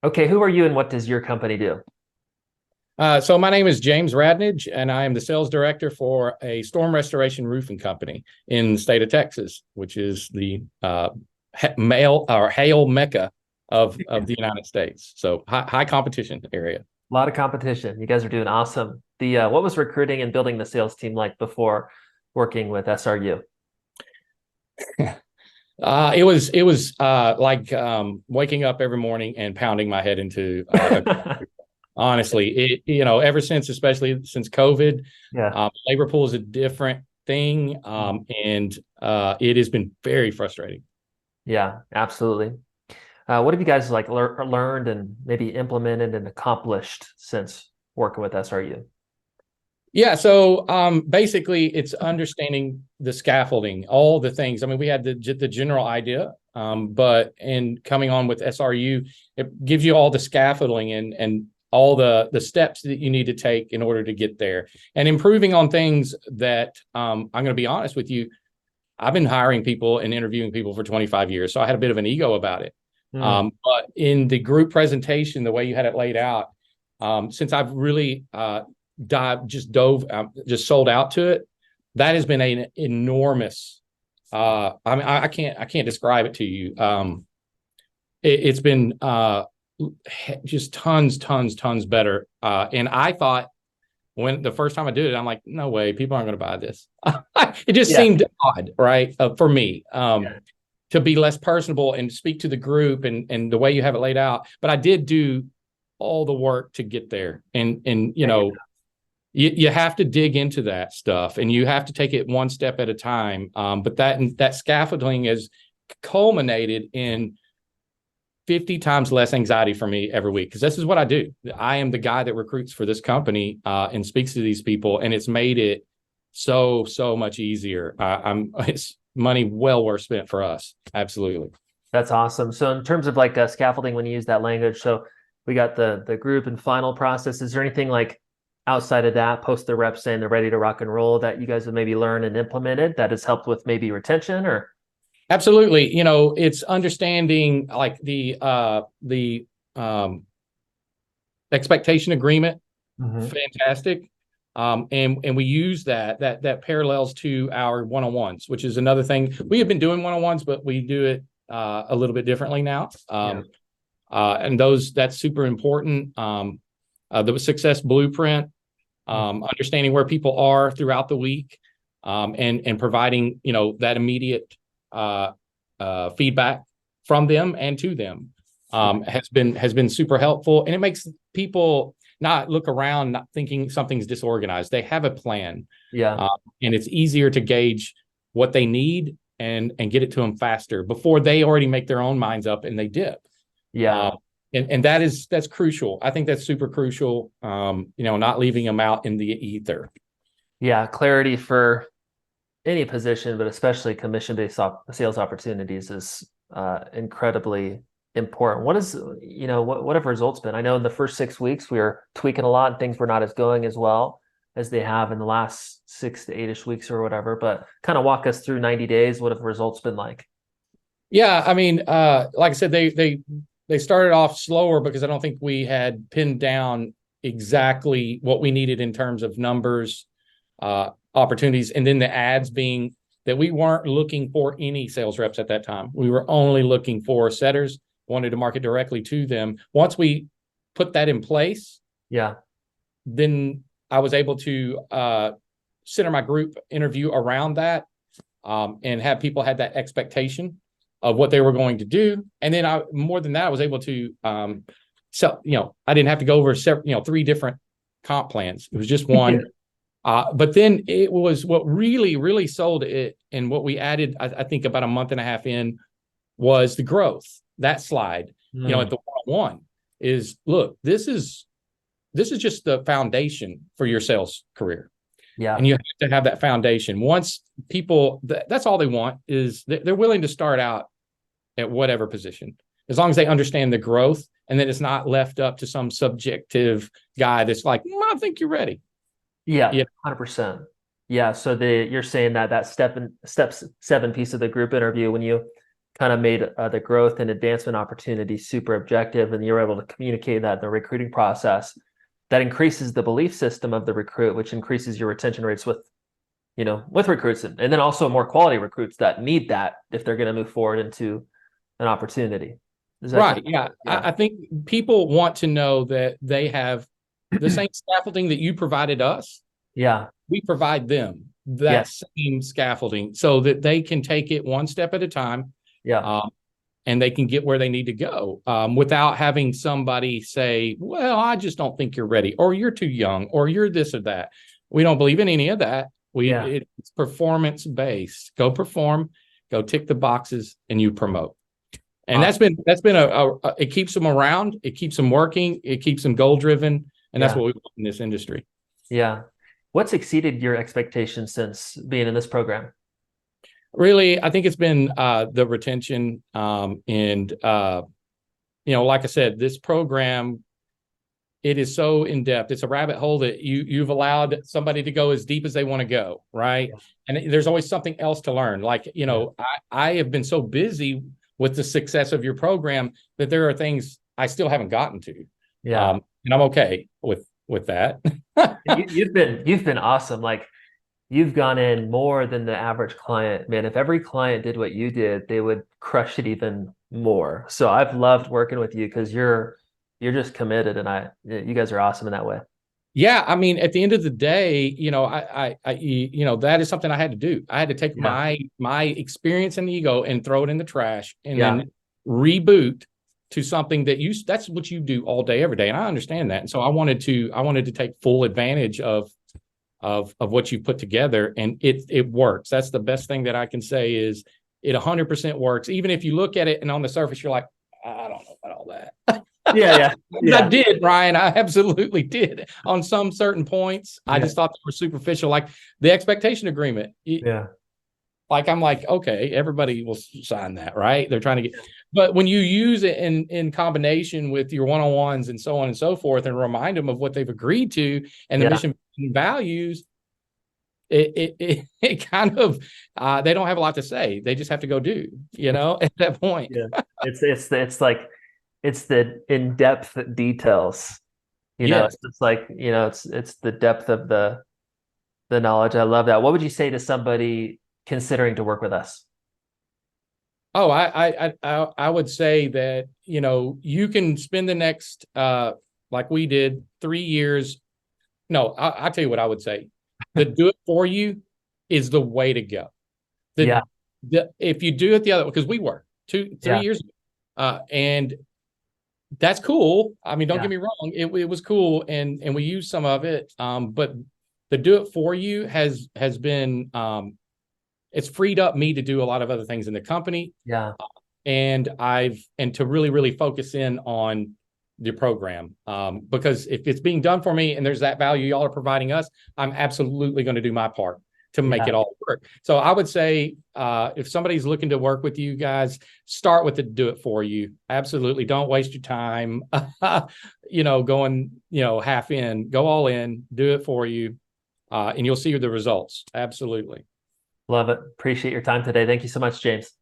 Okay, who are you and what does your company do? So my name is James Radnage, and I am the sales director for a storm restoration roofing company in the state of Texas, which is the mail or hail mecca of the United States. So high competition area. A lot of competition. You guys are doing awesome. The what was recruiting and building the sales team like before working with SRU? It was like waking up every morning and pounding my head into honestly, ever since, especially since COVID, Yeah, labor pool is a different thing, and it has been very frustrating. yeah, absolutely. What have you guys like learned and maybe implemented and accomplished since working with SRU? Yeah, so basically, it's understanding the scaffolding, all the things. I mean, we had the general idea, but in coming on with SRU, it gives you all the scaffolding and all the steps that you need to take in order to get there, and improving on things that I'm going to be honest with you. I've been hiring people and interviewing people for 25 years, so I had a bit of an ego about it. Mm, But in the group presentation, the way you had it laid out, since I've really just sold out to it. That has been an enormous. I mean, I can't describe it to you. It's been just tons better. And I thought when the first time I did it, I'm like, no way, people aren't going to buy this. It just yeah, seemed odd, right, for me. yeah, To be less personable and speak to the group and the way you have it laid out. But I did do all the work to get there, and yeah, yeah, you have to dig into that stuff and you have to take it one step at a time. But that scaffolding has culminated in 50 times less anxiety for me every week because this is what I do. I am the guy that recruits for this company and speaks to these people, and it's made it so much easier. It's money well worth spent for us. Absolutely. That's awesome. So in terms of like scaffolding, when you use that language, so we got the group and final process. Is there anything like outside of that, post the reps saying they're ready to rock and roll that you guys have maybe learned and implemented that has helped with maybe retention or? Absolutely. It's understanding like the expectation agreement. Mhm. Fantastic. And we use that parallels to our one-on-ones, which is another thing. We have been doing one-on-ones, but we do it a little bit differently now. Yeah. And that's super important. The success blueprint, understanding where people are throughout the week, and providing that immediate feedback from them and to them Yeah. has been super helpful, and it makes people not look around not thinking something's disorganized. They have a plan, Yeah. uh, and it's easier to gauge what they need and get it to them faster before they already make their own minds up and they dip. Yeah. Uh, and that's crucial. I think that's super crucial. Not leaving them out in the ether. Yeah. Clarity for any position, but especially commission-based sales opportunities is incredibly important. What have results been? I know in the first 6 weeks we were tweaking a lot and things were not as going as well as they have in the last 6 to 8ish weeks or whatever, but kind of walk us through 90 days. What have results been like? Yeah, I mean, like I said, they started off slower because I don't think we had pinned down exactly what we needed in terms of numbers, opportunities, and then the ads being that we weren't looking for any sales reps at that time. We were only looking for setters, wanted to market directly to them. Once we put that in place, Yeah. then I was able to center my group interview around that, and have people had that expectation of what they were going to do. And then more than that, I was able to sell, I didn't have to go over three different comp plans. It was just one. But then it was what really sold it, and what we added, I think about a month and a half in, was the growth. That slide, at Mm, the one is, look, this is just the foundation for your sales career, yeah. and you have to have that foundation. Once people, that's all they want is they're willing to start out at whatever position, as long as they understand the growth, and then it's not left up to some subjective guy that's like, I think you're ready. Yeah. Yeah. 100%. Yeah. So you're saying that step seven piece of the group interview, when you kind of made the growth and advancement opportunities super objective, and you're able to communicate that in the recruiting process, that increases the belief system of the recruit, which increases your retention rates with recruits, and then also more quality recruits that need that if they're going to move forward into an opportunity. Is that Right. Yeah. yeah. I think people want to know that they have the same scaffolding that you provided us. Yeah. We provide them that Yes. same scaffolding so that they can take it one step at a time, Yeah. and they can get where they need to go, without having somebody say, well, I just don't think you're ready, or you're too young, or you're this or that. We don't believe in any of that. Yeah. It's performance based. Go perform, go tick the boxes, and you promote. And Awesome. that's been it keeps them around, it keeps them working, it keeps them goal driven, and that's Yeah. what we want in this industry. Yeah. What's exceeded your expectations since being in this program? Really, I think it's been the retention, and like I said, this program, it is so in depth. It's a rabbit hole that you've allowed somebody to go as deep as they want to go, right? Yeah. And there's always something else to learn. Like, Yeah. I have been so busy with the success of your program that there are things I still haven't gotten to. Yeah. And I'm okay with that. You've been awesome. Like, you've gone in more than the average client. Man, if every client did what you did, they would crush it even more. So I've loved working with you because you're just committed, and you guys are awesome in that way. Yeah, I mean, at the end of the day, that is something I had to do. I had to take Yeah. my experience and ego and throw it in the trash, and Yeah. then reboot to something that's what you do all day, every day. And I understand that. And so I wanted to take full advantage of what you put together, and it works. That's the best thing that I can say is it 100% works. Even if you look at it and on the surface, you're like, I don't know about all that. Yeah. Yeah. I Yeah. did, Ryan. I absolutely did on some certain points. I Yeah. just thought they were superficial, like the expectation agreement. Yeah. Like, I'm like, okay, everybody will sign that, right? They're trying to get, but when you use it in combination with your one-on-ones and so on and so forth, and remind them of what they've agreed to and the Yeah. mission and values, it kind of they don't have a lot to say. They just have to go do, at that point. Yeah. It's the in-depth details. Yes. It's like, it's the depth of the knowledge. I love that. What would you say to somebody considering to work with us? Oh, I would say that, you can spend the next like we did 3 years. No, I'll tell you what I would say. The do it for you is the way to go. Yeah. If you do it the other, because we were 3 Yeah. years ago, and that's cool. I mean, don't Yeah. get me wrong, it was cool, and we used some of it. But the do it for you has been it's freed up me to do a lot of other things in the company, Yeah. and to really, really focus in on the program. Because if it's being done for me and there's that value y'all are providing us, I'm absolutely going to do my part to make Yeah. it all work. So I would say, if somebody's looking to work with you guys, start with the do it for you. Absolutely. Don't waste your time, going, half in, go all in, do it for you. And you'll see the results. Absolutely. Love it. Appreciate your time today. Thank you so much, James.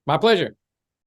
My pleasure.